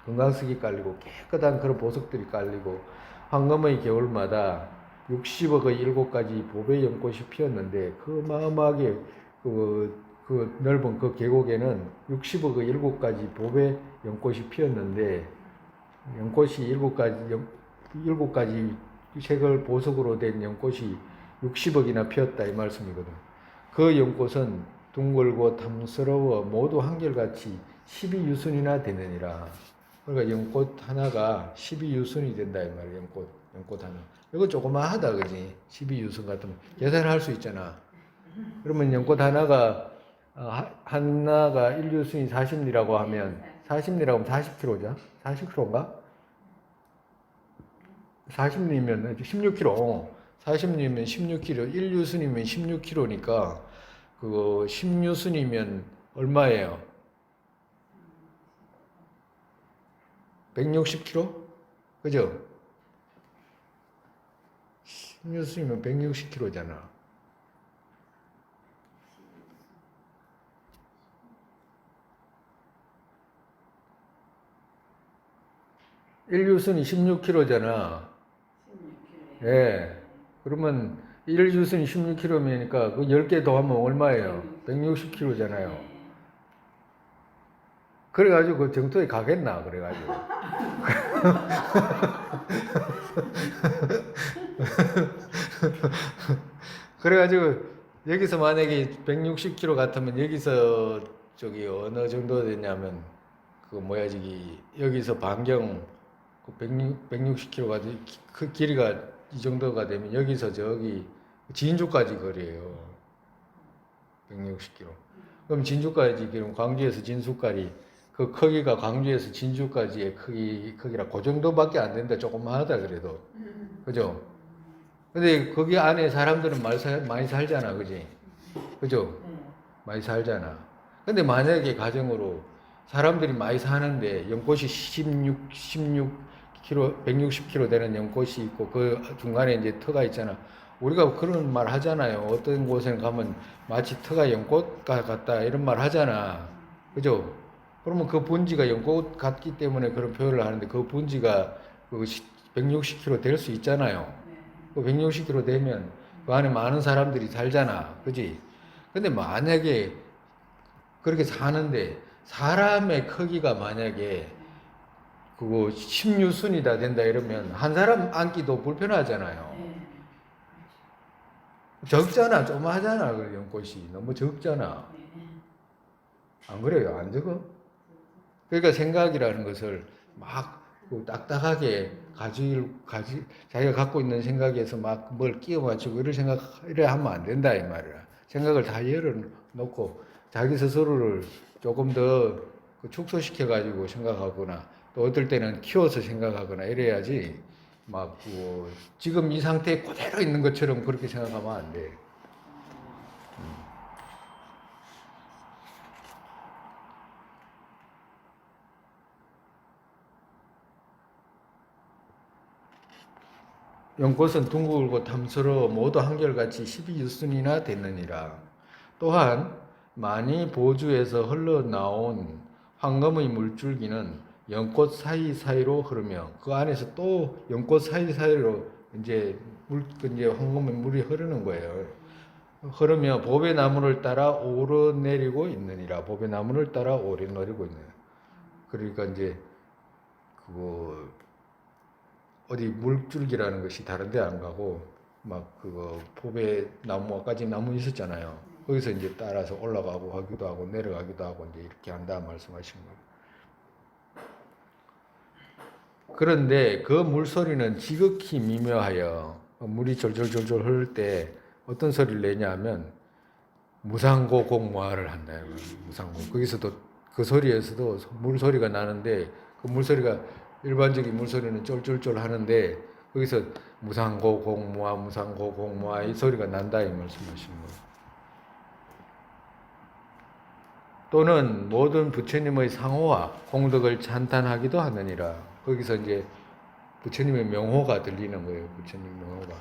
S1: 금강석이 깔리고, 깨끗한 그런 보석들이 깔리고, 황금의 겨울마다 60억의 7가지 보배 연꽃이 피었는데, 그 마음하게 그 넓은 그 계곡에는 60억의 7가지 보배 연꽃이 피었는데, 연꽃이 7가지 색을 보석으로 된 연꽃이 60억이나 피었다 이 말씀이거든. 그 연꽃은 둥글고 탐스러워 모두 한결같이 12유순이나 되느니라. 그러니까 연꽃 하나가 12유순이 된다 이 말이야. 연꽃 하나. 이거 조그마하다 그지? 12유순 같으면 계산할 수 있잖아. 그러면 연꽃 하나가 1유순이 40리라고 하면 40리라고 하면 40kg죠? 40kg인가? 40리면 16kg. 40리면 16kg. 1유순이면 16kg니까 그거 10유순이면 얼마예요? 160kg? 그죠? 10유순이면 160kg잖아. 1유순이 16kg잖아. 예. 그러면 1유순이 16kg면니까 그 10개 더하면 얼마예요? 160kg잖아요. 그래가지고 그 정토에 가겠나? 그래가지고. 그래가지고 여기서 만약에 160kg 같으면 여기서 저기 어느 정도 되냐면 그 뭐야 저기 여기서 반경 160kg가 그 길이가 이 정도가 되면 여기서 저기 진주까지 거리예요. 160km. 그럼 진주까지 그럼 광주에서 진수까지 그 크기가 광주에서 진주까지의 크기라 그 정도밖에 안 된다. 조금만하다 그래도. 그죠? 근데 거기 안에 사람들은 많이 살잖아. 그지? 그죠? 많이 살잖아. 근데 만약에 가정으로 사람들이 많이 사는데 연꽃이 160kg 되는 연꽃이 있고 그 중간에 이제 터가 있잖아. 우리가 그런 말 하잖아요. 어떤 곳에 가면 마치 터가 연꽃 같다 이런 말 하잖아. 그죠? 그러면 그 분지가 연꽃 같기 때문에 그런 표현을 하는데 그 분지가 160kg 될 수 있잖아요. 그 160kg 되면 그 안에 많은 사람들이 살잖아. 그지? 근데 만약에 그렇게 사는데 사람의 크기가 만약에 그거 10유순이다 된다 이러면 한 사람 앉기도 불편하잖아요. 적잖아. 조그마하잖아. 그 연꽃이. 너무 적잖아. 안 그래요? 안 적어? 그러니까 생각이라는 것을 막 딱딱하게 자기가 갖고 있는 생각에서 막 뭘 끼워 맞추고 이래 하면 안 된다 이 말이야. 생각을 다 열어놓고 자기 스스로를 조금 더 축소시켜가지고 생각하거나 또 어떨 때는 키워서 생각하거나 이래야지 막 지금 이 상태에 그대로 있는 것처럼 그렇게 생각하면 안 돼. 연꽃은 둥글고 탐스러워 모두 한결같이 12유순이나 됐느니라. 또한 많이 보주에서 흘러나온 황금의 물줄기는 연꽃 사이사이로 흐르며 그 안에서 또 연꽃 사이사이로 이제 이제 황금의 물이 흐르는 거예요. 흐르며 보배 나무를 따라 오르내리고 있느니라. 보배 나무를 따라 오르내리고 있는. 그러니까 이제 그거 어디 물줄기라는 것이 다른데 안 가고 막 그거 보배 나무 아까지 나무 있었잖아요. 거기서 이제 따라서 올라가고 하기도 하고 내려가기도 하고 이제 이렇게 한다 말씀하신 거예요. 그런데 그 물소리는 지극히 미묘하여 물이 졸졸졸졸 흐를 때 어떤 소리를 내냐면 무상고 공모화를 한다. 무상고. 거기서도 그 소리에서도 물소리가 나는데 그 물소리가 일반적인 물소리는 쫄쫄쫄 하는데 거기서 무상고 공모화 무상고 공모화 이 소리가 난다 이 말씀하시는 거예요. 또는 모든 부처님의 상호와 공덕을 찬탄하기도 하느니라. 거기서 이제 부처님의 명호가 들리는 거예요. 부처님 명호가.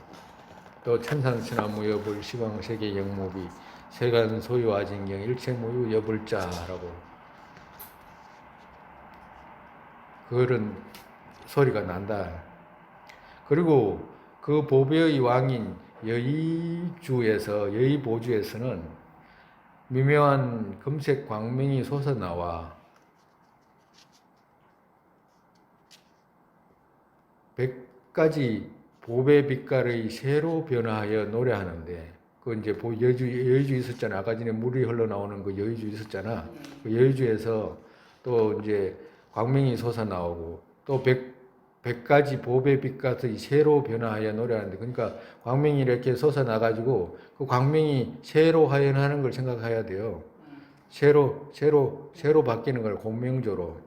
S1: 또 천상천하무 여불 시방세계 영무비 세간 소유화진경 일체무유 여불자라고 그런 소리가 난다. 그리고 그 보배의 왕인 여의보주에서는 미묘한 금색 광명이 솟아나와 100가지 보배 빛깔의 새로 변화하여 노래하는데 그 이제 여의주 있었잖아. 아까 전에 물이 흘러나오는 그 여의주 있었잖아. 그 여의주에서 또 이제 광명이 솟아나오고 또 100가지 보배 빛깔의 새로 변화하여 노래하는데 그러니까 광명이 이렇게 솟아나가지고 그 광명이 새로 하연하는 걸 생각해야 돼요. 새로 바뀌는 걸 공명조로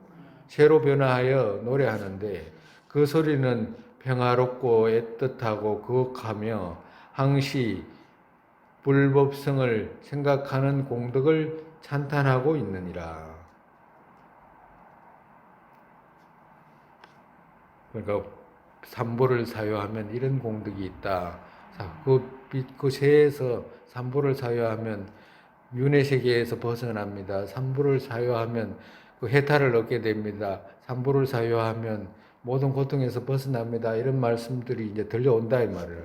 S1: 새로 변화하여 노래하는데 그 소리는 평화롭고 애틋하고 거룩하며 항시 불법성을 생각하는 공덕을 찬탄하고 있느니라. 그러니까 삼보를 사유하면 이런 공덕이 있다. 그 새에서 삼보를 사유하면 윤회 세계에서 벗어납니다. 삼보를 사유하면 그 해탈을 얻게 됩니다. 삼보를 사유하면 모든 고통에서 벗어납니다. 이런 말씀들이 이제 들려온다 이 말이에요.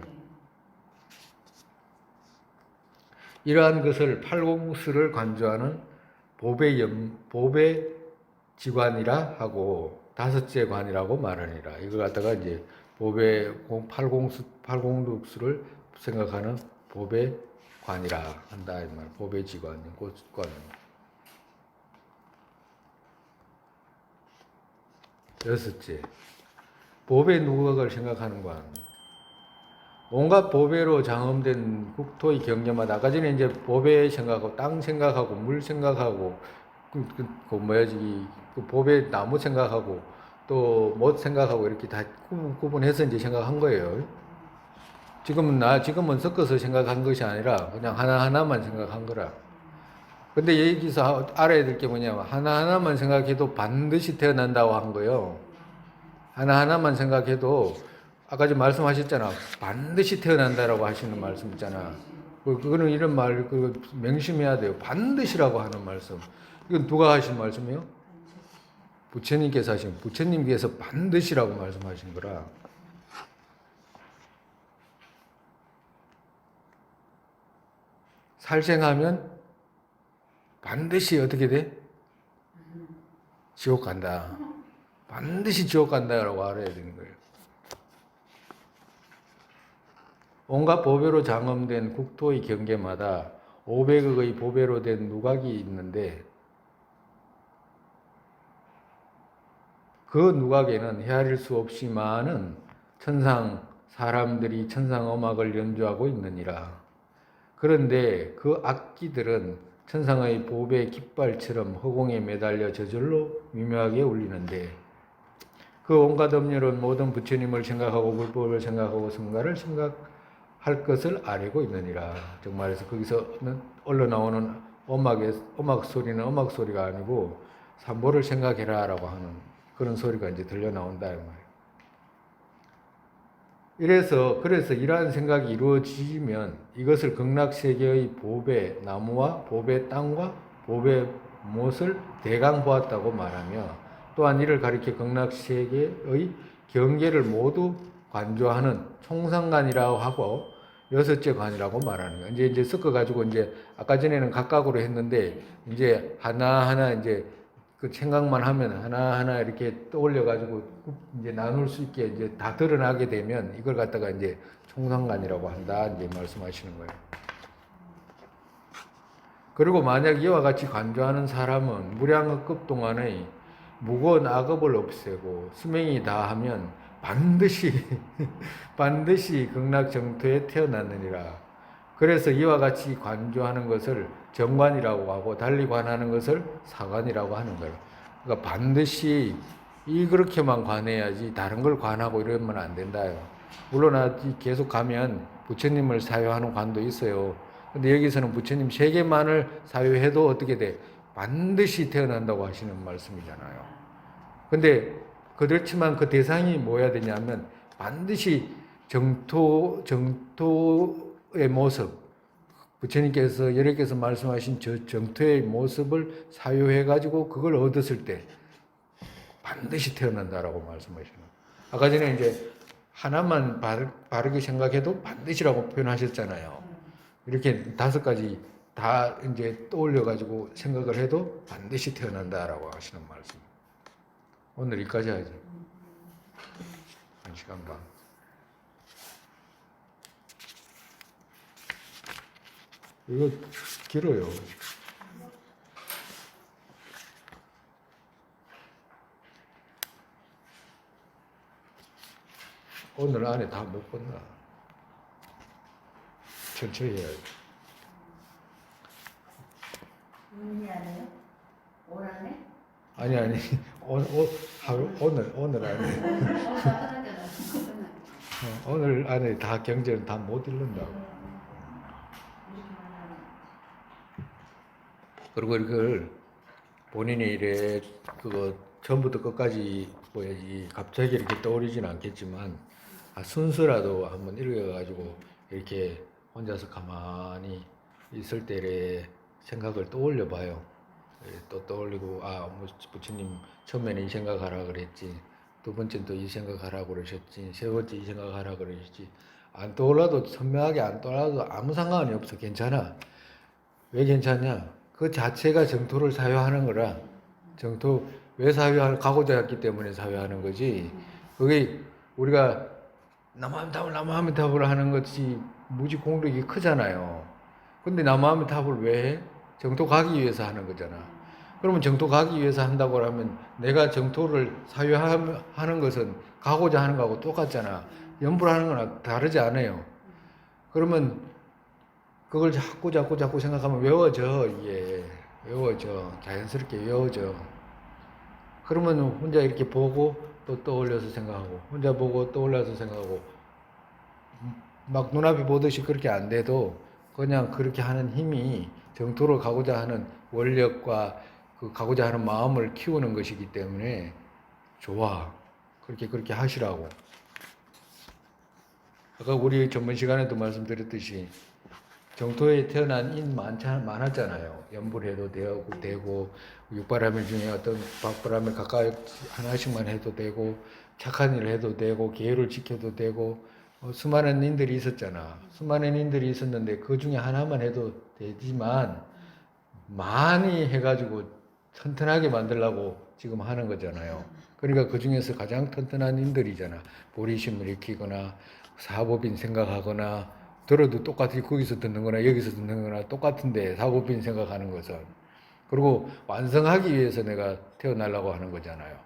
S1: 이러한 것을 팔공수를 관조하는 보배 지관이라 하고 다섯째 관이라고 말하니라. 이걸 갖다가 이제 팔공수를 생각하는 보배 관이라 한다 이 말. 보배 지관, 꽃관. 여섯째, 보배 누각을 생각하는 관. 온갖 보배로 장엄된 국토의 경계마다 아까 전에 이제 보배 생각하고 땅 생각하고 물 생각하고 그 보배 나무 생각하고 또 못 생각하고 이렇게 다 구분해서 이제 생각한 거예요. 지금은 섞어서 생각한 것이 아니라 그냥 하나하나만 생각한 거라. 근데 여기서 알아야 될 게 뭐냐면 하나하나만 생각해도 반드시 태어난다고 한 거예요. 하나하나만 생각해도 아까 좀 말씀하셨잖아. 반드시 태어난다라고 하시는 말씀 있잖아. 그거는 이런 말, 명심해야 돼요. 반드시라고 하는 말씀. 이건 누가 하신 말씀이에요? 부처님께서 반드시라고 말씀하신 거라. 살생하면 반드시 어떻게 돼? 지옥 간다. 반드시 지옥 간다라고 알아야 되는 거예요. 온갖 보배로 장엄된 국토의 경계마다 500억의 보배로 된 누각이 있는데 그 누각에는 헤아릴 수 없이 많은 천상 사람들이 천상음악을 연주하고 있느니라. 그런데 그 악기들은 천상의 보배 깃발처럼 허공에 매달려 저절로 미묘하게 울리는데 그 온갖 음료는 모든 부처님을 생각하고 불법을 생각하고 성가를 생각할 것을 아뢰고 있느니라. 즉 말해서 거기서 흘러나오는 음악 소리는 음악 소리가 아니고 삼보를 생각해라라고 하는 그런 소리가 이제 들려 나온다 이 말이에요. 그래서 이러한 생각이 이루어지면 이것을 극락세계의 보배 나무와 보배 땅과 보배 못을 대강 보았다고 말하며 또한 이를 가리켜 극락세계의 경계를 모두 관조하는 총상관이라고 하고 여섯째 관이라고 말하는 거예요. 이제 섞어가지고 이제 아까 전에는 각각으로 했는데 이제 하나하나 이제 그 생각만 하면 하나하나 이렇게 떠올려가지고 이제 나눌 수 있게 이제 다 드러나게 되면 이걸 갖다가 이제 총상관이라고 한다 이제 말씀하시는 거예요. 그리고 만약 이와 같이 간주하는 사람은 무량억급 동안의 무거운 악업을 없애고 수명이 다하면 반드시 극락정토에 태어났느니라. 그래서 이와 같이 관조하는 것을 정관이라고 하고 달리 관하는 것을 사관이라고 하는 거예요. 그러니까 반드시 그렇게만 관해야지 다른 걸 관하고 이러면 안 된다요. 물론 계속 가면 부처님을 사유하는 관도 있어요. 근데 여기서는 부처님 세 개만을 사유해도 어떻게 돼? 반드시 태어난다고 하시는 말씀이잖아요. 근데 그렇지만 그 대상이 뭐야 되냐면 반드시 정토의 모습, 부처님께서 여러께서 말씀하신 저 정토의 모습을 사유해가지고 그걸 얻었을 때 반드시 태어난다라고 말씀하시는 거예요. 아까 전에 이제 하나만 바르게 생각해도 반드시라고 표현하셨잖아요. 이렇게 5가지 다 이제 떠올려가지고 생각을 해도 반드시 태어난다라고 하시는 말씀. 오늘 여기까지 하죠. 1시간 반. 이거 길어요. 오늘 안에 다 못 끝나. 천천히 해야지.
S2: 안에요? 올 안에?
S1: 아니 오늘 안에 오늘 안에 다 경제는 다 못 읽는다고. 그리고 이걸 본인이 이래 그거 처음부터 끝까지 뭐야지 갑자기 이렇게 떠오르진 않겠지만 순서라도 한번 읽어가지고 이렇게 혼자서 가만히 있을 때에 생각을 떠올려 봐요. 또 떠올리고 뭐 부처님 처음에는 이 생각하라 그랬지, 두 번째는 또 이 생각하라 그러셨지, 세 번째 이 생각하라 그러셨지. 안 떠올라도 선명하게 안 떠올라도 아무 상관이 없어. 괜찮아. 왜 괜찮냐? 그 자체가 정토를 사유하는 거라. 정토 왜 가고자 했기 때문에 사유하는 거지. 그게 우리가 남하면 답을 하는 것이 무지 공력이 크잖아요. 근데 남하면 답을 왜 해? 정토 가기 위해서 하는 거잖아. 그러면 정토 가기 위해서 한다고 하면 내가 정토를 사유하는 것은 가고자 하는 거하고 똑같잖아. 염불 하는 거나 다르지 않아요. 그러면 그걸 자꾸 생각하면 외워져. 이게 외워져. 자연스럽게 외워져. 그러면 혼자 이렇게 보고 또 떠올려서 생각하고, 혼자 보고 떠올려서 생각하고, 막 눈앞에 보듯이 그렇게 안 돼도 그냥 그렇게 하는 힘이 정토로 가고자 하는 원력과 그 가고자 하는 마음을 키우는 것이기 때문에 좋아. 그렇게 하시라고. 아까 우리 전번 시간에도 말씀드렸듯이 정토에 태어난 인 많았잖아요. 연불해도 되고 육바라밀 중에 어떤 박바라밀 가까이 하나씩만 해도 되고 착한 일을 해도 되고 계율을 지켜도 되고 수많은 인들이 있었잖아. 수많은 인들이 있었는데 그 중에 하나만 해도 되지만 많이 해가지고 튼튼하게 만들려고 지금 하는 거잖아요. 그러니까 그 중에서 가장 튼튼한 인들이잖아. 보리심을 익히거나 사법인 생각하거나 들어도 똑같이 거기서 듣는 거나 여기서 듣는 거나 똑같은데 사법인 생각하는 것은. 그리고 완성하기 위해서 내가 태어나려고 하는 거잖아요.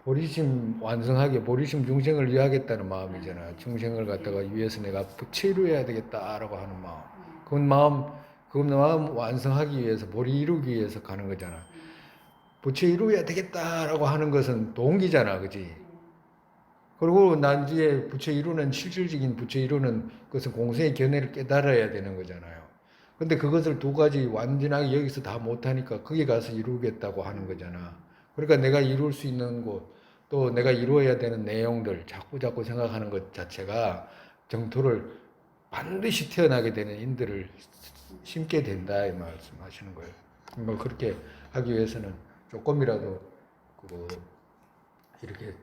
S1: 보리심 완성하게 보리심 중생을 위하겠다는 마음이잖아. 중생을 갖다가 위해서 내가 부처 이루어야 되겠다라고 하는 마음. 그 마음 완성하기 위해서 보리 이루기 위해서 가는 거잖아. 부처 이루어야 되겠다라고 하는 것은 동기잖아, 그지? 그리고 난 뒤에 부처 이루는 실질적인 부처 이루는 것은 공생의 견해를 깨달아야 되는 거잖아요. 근데 그것을 두 가지 완전하게 여기서 다 못하니까 거기 가서 이루겠다고 하는 거잖아. 그러니까 내가 이룰 수 있는 곳, 또 내가 이루어야 되는 내용들 자꾸 생각하는 것 자체가 정토를 반드시 태어나게 되는 인들을 심게 된다 이 말씀하시는 거예요. 뭐 그렇게 하기 위해서는 조금이라도 그 이렇게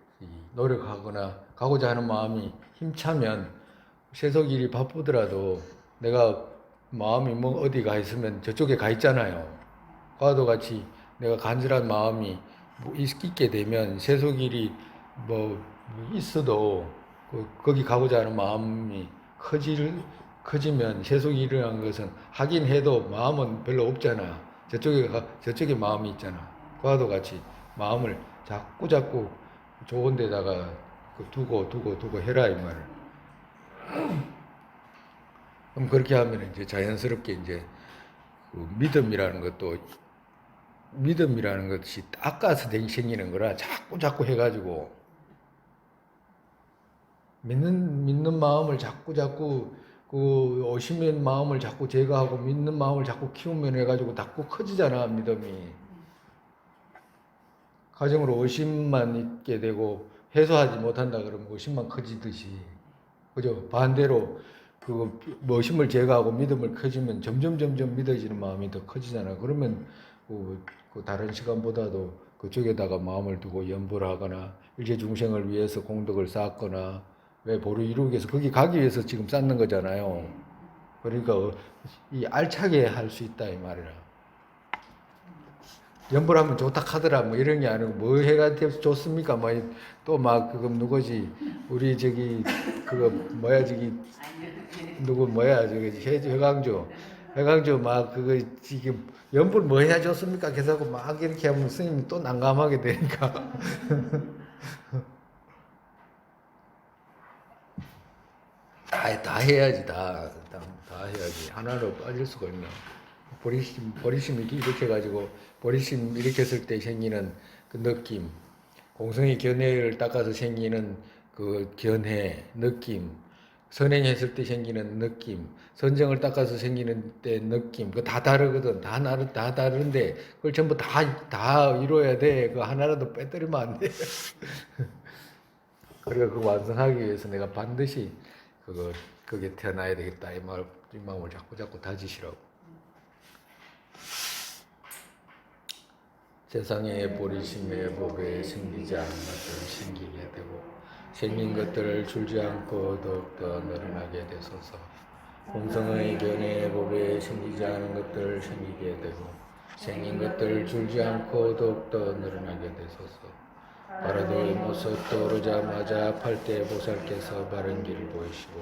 S1: 노력하거나 가고자 하는 마음이 힘차면 세속일이 바쁘더라도 내가 마음이 뭐 어디 가 있으면 저쪽에 가 있잖아요. 과도 같이 내가 간절한 마음이 뭐 있게 되면 세속일이 뭐 있어도 거기 가고자 하는 마음이 커지면 세속일이라는 것은 하긴 해도 마음은 별로 없잖아. 저쪽에 마음이 있잖아. 과도 같이 마음을 자꾸 좋은 데다가 두고 해라 이 말을. 그럼 그렇게 하면 이제 자연스럽게 이제 그 믿음이라는 것이 닦아서 생기는 거라 자꾸 해가지고 믿는 마음을 자꾸 그 오시면 마음을 자꾸 제거하고 믿는 마음을 자꾸 키우면 해가지고 자꾸 커지잖아 믿음이. 가정으로 의심만 있게 되고 해소하지 못한다 그러면 의심만 커지듯이, 그죠? 반대로 그 의심을 제거하고 믿음을 커지면 점점 믿어지는 마음이 더 커지잖아. 그러면 그 다른 시간보다도 그쪽에다가 마음을 두고 연보를 하거나 일체 중생을 위해서 공덕을 쌓거나 왜 보루 이루기 위해서 거기 가기 위해서 지금 쌓는 거잖아요. 그러니까 이 알차게 할 수 있다 이 말이라. 연보하면 좋다 하더라 뭐 이런 게 아니고 뭐 해가 좋습니까? 뭐 또 막 그거 누구지 우리 저기 그거 뭐야 저기 누구 뭐야 저기 해강주 막 그거 지금 연불 뭐 해야 좋습니까? 계속 막 이렇게 하면 스님이 또 난감하게 되니까 다 해야지 다 해야지. 하나로 빠질 수가 있나. 보리심 이렇게 해가지고 보리심 이렇게 했을 때 생기는 그 느낌, 공성의 견해를 닦아서 생기는 그 견해 느낌, 선행했을 때 생기는 느낌, 선정을 닦아서 생기는 때 느낌, 그 다 다르거든. 다 다른데 그걸 전부 다 이루어야 돼. 그 하나라도 빼뜨리면 안 돼. 그러니까 그 완성하기 위해서 내가 반드시 그게 태어나야 되겠다 이 마음을 자꾸 다지시라고. 세상의 보리심의 법에 생기지 않은 것을 생기게 되고 생긴 것들을 줄지 않고 더욱더 늘어나게 되소서. 공성의 견해의 법에 생기지 않은 것들을 생기게 되고 생긴 것들을 줄지 않고 더욱더 늘어나게 되소서. 바라도의 모습 떠오르자마자 팔대 보살께서 바른 길을 보이시고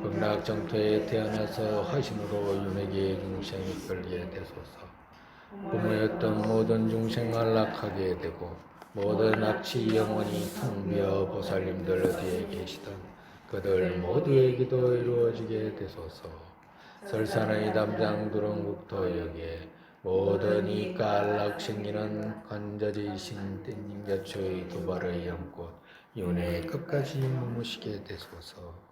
S1: 극락정토에 태어나서 화신으로 윤회계의 중생이 이끌게 되소서. 부모였던 모든 중생 안락하게 되고 모든 악취 영원히 텅비어 보살님들 어디에 계시던 그들 모두의 기도 이루어지게 되소서. 설산의 담장 두렁국토역에 모든 이가 안락 생기는 관자지신 땡님겨초의 두 발의 연꽃 윤회 끝까지 머무시게 되소서.